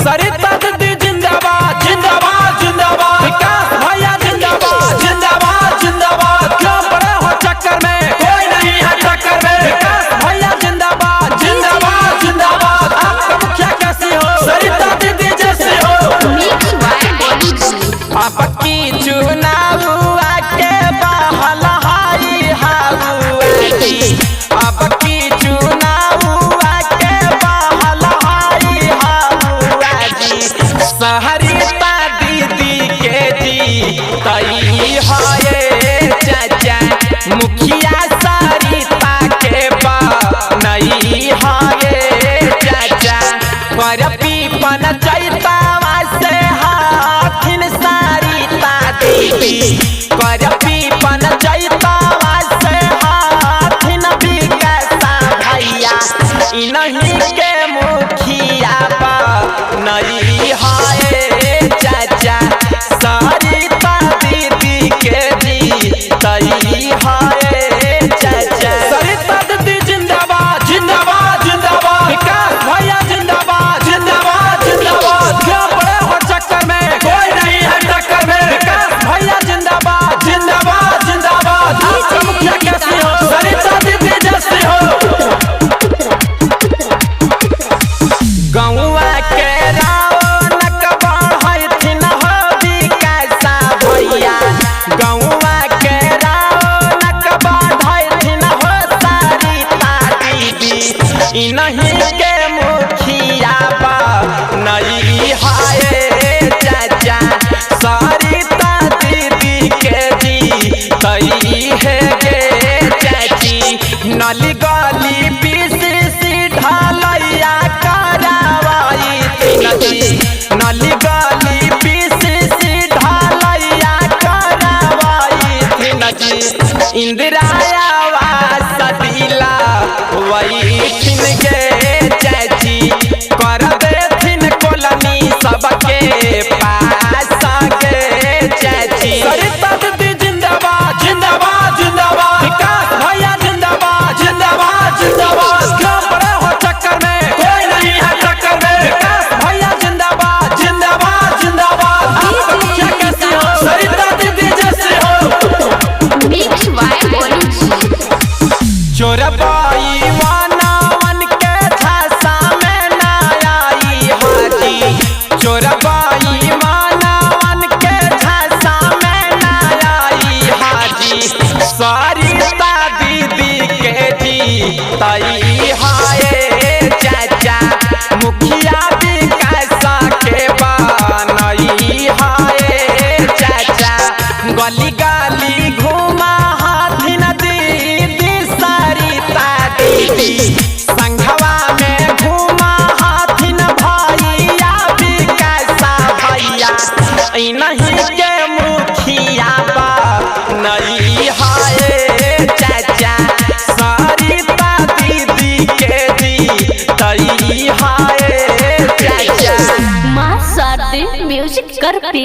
सरिता दीदी जिंदाबाद जिंदाबाद जिंदाबाद। विकास भैया जिंदाबाद जिंदाबाद जिंदाबाद। क्यों पड़े हो चक्कर में, कोई नहीं है टक्कर में। विकास भैया जिंदाबाद जिंदाबाद जिंदाबाद। आपका मुखिया कैसी हो, सरिता दीदी जैसी हो। आपकी चुनाव आके बहल हाई हाउआजी। आपकी चुनाव आके बहल हाई हाउआजी। सरिता दीदी के जी तई है चाचा, मुखिया सरिता के बनई है चाचा। पर पीपन चैतावा से हाथिन सरिता दीदी, पर पीपन चैतावा से हाथिन विकास भैया। इन्हीं के मुखिया बनई है चाचा, सरिता दीदी के जी तई है चाचा। सरिता दीदी जिंदाबाद जिंदाबाद जिंदाबाद। विकास भैया जिंदाबाद जिंदाबाद जिंदाबाद। क्यों पड़े हो चक्कर में, कोई नहीं है टक्कर में। विकास भैया जिंदाबाद जिंदाबाद जिंदाबाद। आपका मुखिया कैसी हो, सरिता दीदी जैसी हो। गौवा के रौनक बढ़ैथिन हो विकास भैया। गौवा के रौनक बढ़ैथिन हो सरिता दीदी। इन्हीं के मुखिया बनई है चाचा, सरिता दीदी के जी तई है गे चाची। नली गली पीसी ढलैया करावाई नदी, नली गली पीसी ढलैया करावाई नदी। इंदिरा आवास दिला वही थिन गे चाची, कर देथिन कॉलोनी सबके पास गे चाची। सरिता दीदी जिंदाबाद जिंदाबाद जिंदाबाद। विकास भैया जिंदाबाद जिंदाबाद जिंदाबाद। क्यों पड़े हो चक्कर में, कोई नहीं है टक्कर में। विकास भैया जिंदाबाद जिंदाबाद जिंदाबाद। आपका मुखिया कैसी हो, सरिता दीदी जैसी हो। चोरबाई वानावन के झांसा में ना आई हाजी। चोरबाई वानावन के झांसा में ना आई हाजी। सरिता दीदी के जी तई है चाचा, मुखिया विकास के बनई है चाचा। गली गली घुमा हाथिन दीदी सरिता दीदी, संघवा में घुमा हाथिन भैया विकास भैया। इन्हीं के मुखिया बनई है चाचा, सरिता दीदी के जी तई है चाचा। मां साथ म्यूजिक कर पे।